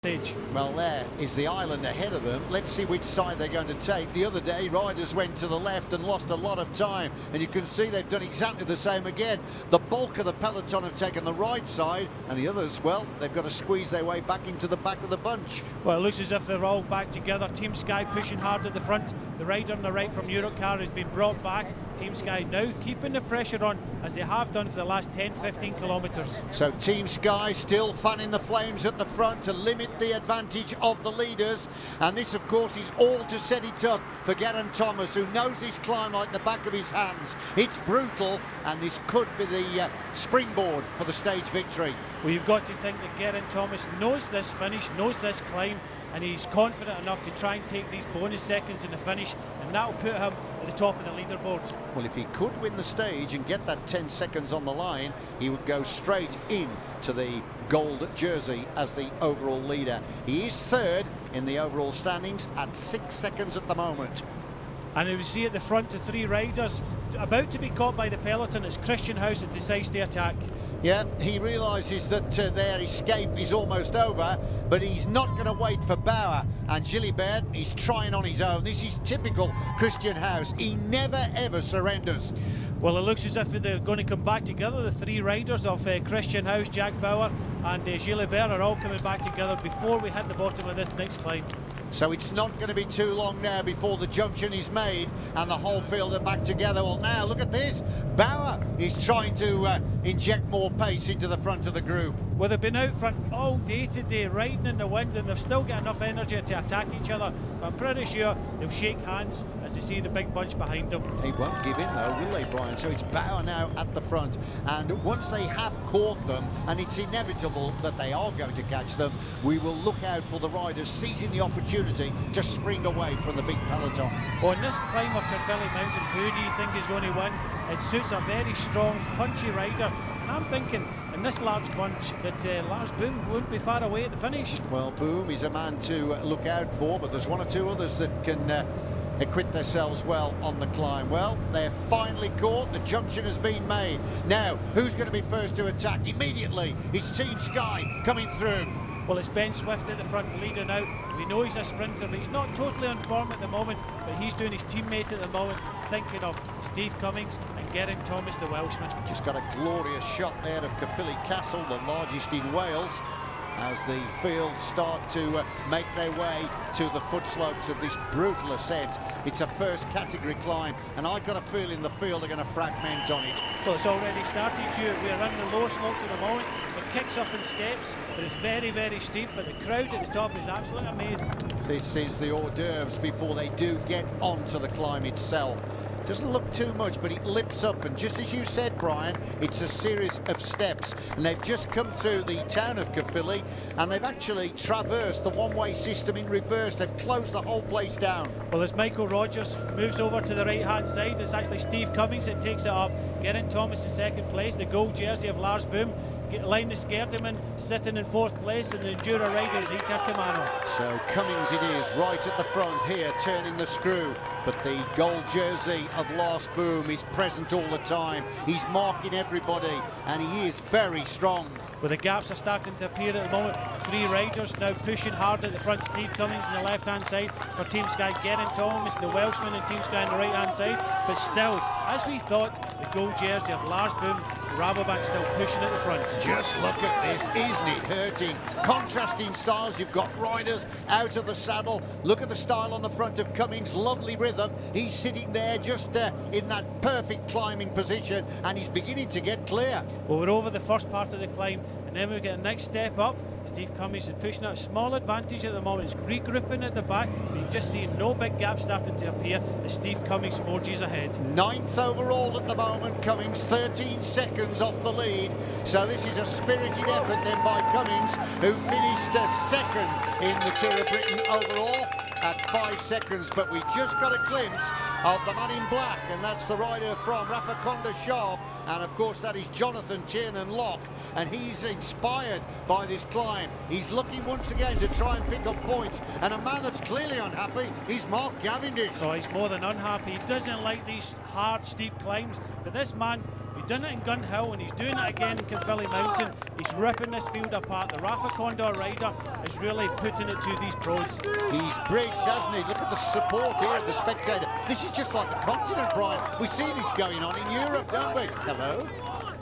stage. Well, there is the island ahead of them. Let's see which side they're going to take. The other day, riders went to the left and lost a lot of time, and you can see they've done exactly the same again. The bulk of the peloton have taken the right side, and the others, well, they've got to squeeze their way back into the back of the bunch. Well, it looks as if they're all back together. Team Sky pushing hard at the front. The rider on the right from Europcar has been brought back. Team Sky now keeping the pressure on, as they have done for the last 10-15 kilometres. So Team Sky still fanning the flames at the front to limit the advantage of the leaders, and this of course is all to set it up for Geraint Thomas, who knows this climb like the back of his hands. It's brutal, and this could be the springboard for the stage victory. Well, you've got to think that Geraint Thomas knows this finish, knows this climb, and he's confident enough to try and take these bonus seconds in the finish, and that'll put him at the top of the leaderboard. Well, if he could win the stage and get that 10 seconds on the line, he would go straight in to the gold jersey as the overall leader. He is third in the overall standings at 6 seconds at the moment. And you see at the front the three riders about to be caught by the peloton. It's Christian Hushovd that decides to attack. Yeah, he realises that their escape is almost over, but he's not going to wait for Bauer. And Gilbert is trying on his own. This is typical Christian Hushovd. He never ever surrenders. Well, it looks as if they're going to come back together. The three riders of Christian Hushovd, Jack Bauer and Gilbert are all coming back together before we hit the bottom of this next climb. So it's not going to be too long now before the junction is made and the whole field are back together. Well, now look at this. Bauer is trying to inject more pace into the front of the group. Well, they've been out front all day today, riding in the wind, and they've still got enough energy to attack each other. But I'm pretty sure they'll shake hands as they see the big bunch behind them. They won't give in though, will they, Brian? So it's Bauer now at the front, and once they have caught them, and it's inevitable that they are going to catch them, we will look out for the riders seizing the opportunity to spring away from the big peloton. On this climb of Caerphilly Mountain, who do you think is going to win? It suits a very strong, punchy rider. And I'm thinking, in this large bunch, that Lars Boom won't be far away at the finish. Well, Boom is a man to look out for, but there's one or two others that can acquit themselves well on the climb. Well, they're finally caught. The junction has been made. Now, who's going to be first to attack? Immediately, it's Team Sky coming through. Well, it's Ben Swift at the front leading out. We know he's a sprinter, but he's not totally on form at the moment, but he's doing his teammate at the moment, thinking of Steve Cummings and Geraint Thomas, the Welshman. Just got a glorious shot there of Caerphilly Castle, the largest in Wales, as the fields start to make their way to the foot slopes of this brutal ascent. It's a first category climb, and I've got a feeling the field are going to fragment on it. Well, it's already started, we're on the lower slopes at the moment. It kicks up in steps, but it's very, very steep, but the crowd at the top is absolutely amazing. This is the hors d'oeuvres before they do get onto the climb itself. Doesn't look too much, but it lips up, and just as you said, Brian, it's a series of steps, and they've just come through the town of Caerphilly, and they've actually traversed the one-way system in reverse. They've closed the whole place down. Well, as Michael Rogers moves over to the right-hand side, it's actually Steve Cummings that takes it up. Geraint Thomas in second place, the gold jersey of Lars Boom. Linus Skerdeman sitting in fourth place, and the Enduro rider is Iker Kamano. So Cummings it is, right at the front here, turning the screw. But the gold jersey of Lars Boom is present all the time. He's marking everybody, and he is very strong. Well, the gaps are starting to appear at the moment. Three riders now pushing hard at the front. Steve Cummings on the left-hand side for Team Sky. Geraint Thomas, the Welshman, and Team Sky on the right-hand side. But still, as we thought, the gold jersey of Lars Boom, Rabobank still pushing at the front. Just look at this, isn't it hurting? Contrasting styles, you've got riders out of the saddle. Look at the style on the front of Cummings, lovely rhythm. He's sitting there just in that perfect climbing position, and he's beginning to get clear. Well, we're over the first part of the climb, and then we get the next step up. Steve Cummings is pushing out a small advantage at the moment. It's regrouping at the back, but you just see no big gaps starting to appear as Steve Cummings forges ahead. 9th overall at the moment, Cummings 13 seconds off the lead. So this is a spirited effort then by Cummings, who finished second in the Tour of Britain overall at 5 seconds. But we just got a glimpse of the man in black, and that's the rider from Rafa Sharp, and of course that is Jonathan Tiernan Locke, and he's inspired by this climb. He's looking once again to try and pick up points, and a man that's clearly unhappy is Mark Cavendish. Oh, he's more than unhappy. He doesn't like these hard, steep climbs, but this man, who done it in Gun Hill and he's doing it again in Caerphilly Mountain. He's ripping this field apart. The Rafa Condor rider is really putting it to these pros. He's bridged, hasn't he? Look at the support here of the spectator. This is just like a continent, Brian. We see this going on in Europe, don't we? Hello?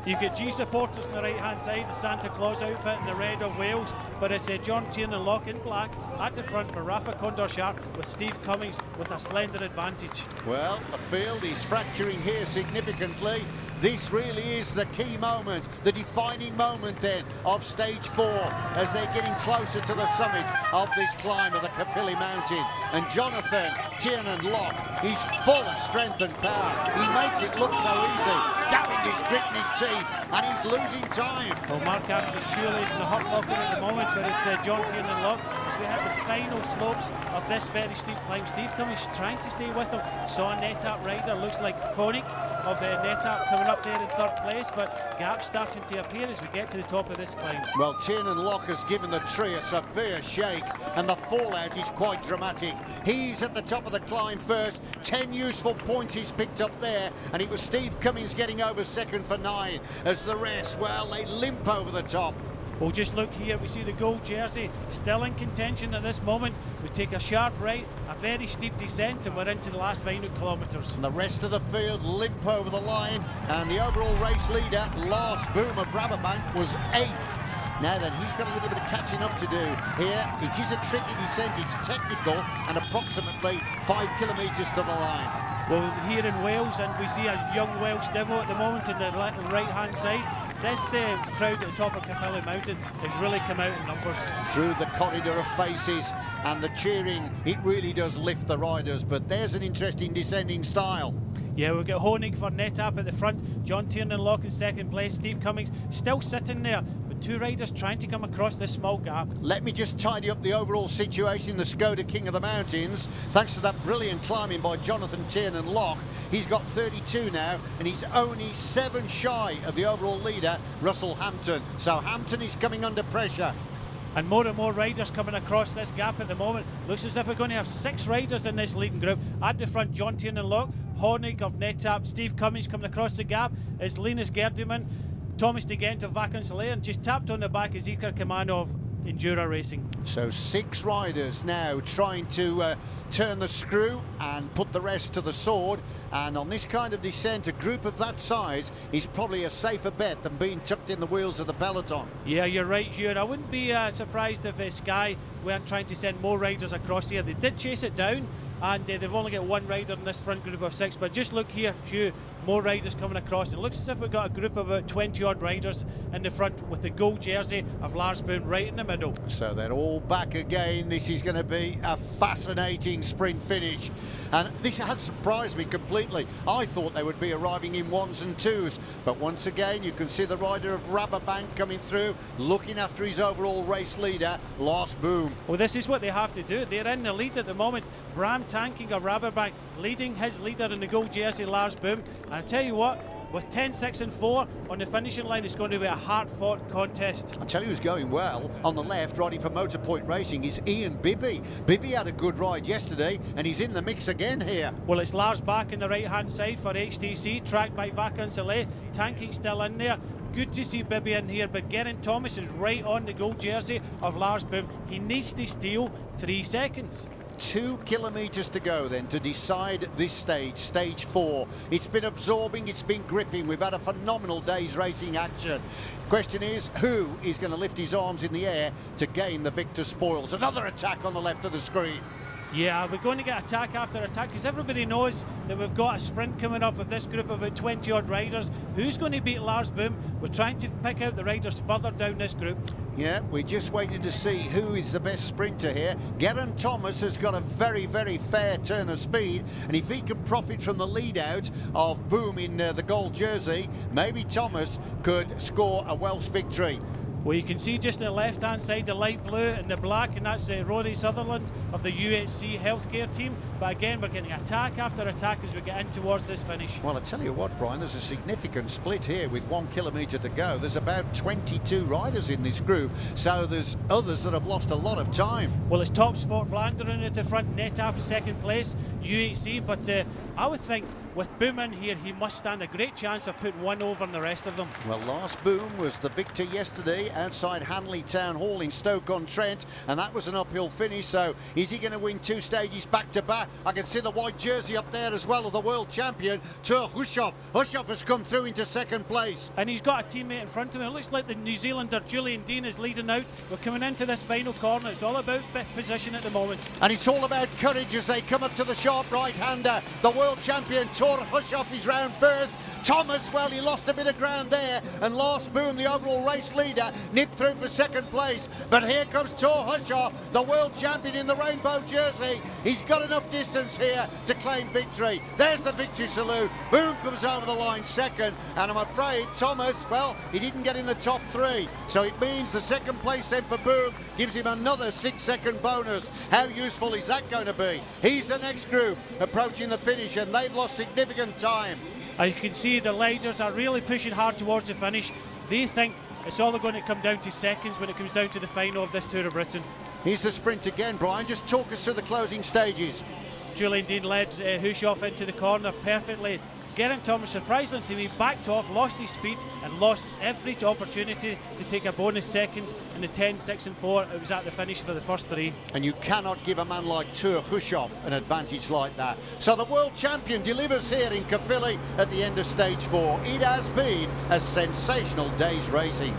You've got G supporters on the right-hand side, the Santa Claus outfit in the red of Wales, but it's John Tiernan Lock in black at the front for Rafa Condor Sharp with Steve Cummings with a slender advantage. Well, the field is fracturing here significantly. This really is the key moment, the defining moment then of stage 4 as they're getting closer to the summit of this climb of the Caerphilly Mountain. And Jonathan Tiernan Lock, he's full of strength and power. He makes it look so easy. Gavin is gritting his teeth and he's losing time. Well, Mark Anthony shoelace in the hot pocket at the moment, but it's John Tiernan Lock. As we have the final slopes of this very steep climb, Steve Cummings trying to stay with him. Saw a NetApp rider, looks like Koenig of NetApp coming up there in 3rd place, but gaps starting to appear as we get to the top of this climb. Well, Tiernan Lock has given the tree a severe shake and the fallout is quite dramatic. He's at the top of the climb first, 10 useful points he's picked up there, and it was Steve Cummings getting over second for 9 as the rest, well, they limp over the top. Well, just look here, we see the gold jersey still in contention at this moment. We take a sharp right, a very steep descent, and we're into the last final kilometres. And the rest of the field limp over the line, and the overall race leader, Lars Boom of Rabobank, was 8th. Now then, he's got a little bit of catching up to do here. It is a tricky descent, it's technical, and approximately 5 kilometres to the line. Well, here in Wales, and we see a young Welsh devil at the moment on the right-hand side. This crowd at the top of Caerphilly Mountain has really come out in numbers. Through the corridor of faces and the cheering, it really does lift the riders, but there's an interesting descending style. Yeah, we've got Honig for NetApp at the front, John Tiernan Lock in 2nd place, Steve Cummings still sitting there, but 2 riders trying to come across this small gap. Let me just tidy up the overall situation. The Skoda King of the Mountains, thanks to that brilliant climbing by Jonathan Tiernan Lock, he's got 32 now, and he's only 7 shy of the overall leader, Russell Hampton. So Hampton is coming under pressure. And more riders coming across this gap at the moment. Looks as if we're going to have 6 riders in this leading group. At the front, John Tiernan Lock, Honig of NetApp, Steve Cummings coming across the gap is Linus Gerdeman, Thomas de Gent of Vacansoleil, and just tapped on the back is Iker Kamano of Endura Racing. So 6 riders now trying to turn the screw and put the rest to the sword, and on this kind of descent a group of that size is probably a safer bet than being tucked in the wheels of the peloton. Yeah, you're right, Hugh. I wouldn't be surprised if Sky weren't trying to send more riders across here. They did chase it down, and they've only got 1 rider in this front group of 6, but just look here, Hugh, more riders coming across. It looks as if we've got a group of about 20 odd riders in the front with the gold jersey of Lars Boom right in the middle. So they're all back again. This is going to be a fascinating sprint finish, and this has surprised me completely. I thought they would be arriving in 1s and 2s, but once again you can see the rider of Rabobank coming through, looking after his overall race leader, Lars Boom. Well, this is what they have to do. They're in the lead at the moment. Bram Tanking of Rabobank leading his leader in the gold jersey, Lars Boom. And I tell you what, with 10, 6 and 4 on the finishing line, it's going to be a hard-fought contest. I tell you who's going well on the left, riding for Motorpoint Racing, is Ian Bibby. Bibby had a good ride yesterday, and he's in the mix again here. Well, it's Lars back on the right-hand side for HTC, tracked by Vacansoleil. Tanking still in there. Good to see Bibby in here, but Geraint Thomas is right on the gold jersey of Lars Boom. He needs to steal 3 seconds. 2 kilometres to go then to decide this stage, stage 4. It's been absorbing, it's been gripping. We've had a phenomenal day's racing action. Question is, who is going to lift his arms in the air to gain the victor spoils? Another attack on the left of the screen. Yeah, we're going to get attack after attack because everybody knows that we've got a sprint coming up with this group of about 20 odd riders. Who's going to beat Lars Boom? We're trying to pick out the riders further down this group. Yeah, we're just waiting to see who is the best sprinter here. Geraint Thomas has got a very, very fair turn of speed, and if he can profit from the lead out of Boom in the gold jersey, maybe Thomas could score a Welsh victory. Well, you can see just on the left-hand side, the light blue and the black, and that's Rory Sutherland of the UHC healthcare team. But again, we're getting attack after attack as we get in towards this finish. Well, I tell you what, Brian, there's a significant split here with 1 kilometre to go. There's about 22 riders in this group, so there's others that have lost a lot of time. Well, it's Top Sport Vlaanderen at the front, NetApp in 2nd place, UHC, but I would think with Boom in here, he must stand a great chance of putting one over on the rest of them. Well, Last Boom was the victor yesterday outside Hanley Town Hall in Stoke-on-Trent, and that was an uphill finish. So is he going to win 2 stages back to back? I can see the white jersey up there as well of the world champion, Thor Hushovd. Hushovd has come through into second place. And he's got a teammate in front of him. It looks like the New Zealander Julian Dean is leading out. We're coming into this final corner. It's all about position at the moment. And it's all about courage as they come up to the sharp right-hander. The world champion Thor Hushovd is round first. Thomas, well, he lost a bit of ground there, and Last Boom, the overall race leader, nipped through for second place. But here comes Thor Hushovd, the world champion in the rainbow jersey. He's got enough distance here to claim victory. There's the victory salute. Boom comes over the line second, and I'm afraid Thomas, well, he didn't get in the top 3. So it means the second place then for Boom gives him another 6-second bonus. How useful is that going to be? He's the next group approaching the finish, and they've lost significant time. As you can see, the leaders are really pushing hard towards the finish. They think it's all going to come down to seconds when it comes down to the final of this Tour of Britain. Here's the sprint again, Brian. Just talk us through the closing stages. Julian Dean led Hushovd into the corner perfectly. Geraint Thomas, surprisingly to me, backed off, lost his speed and lost every opportunity to take a bonus second in the 10, 6 and 4. It was at the finish for the first 3. And you cannot give a man like Thor Hushovd an advantage like that. So the world champion delivers here in Caerphilly at the end of stage 4. It has been a sensational day's racing.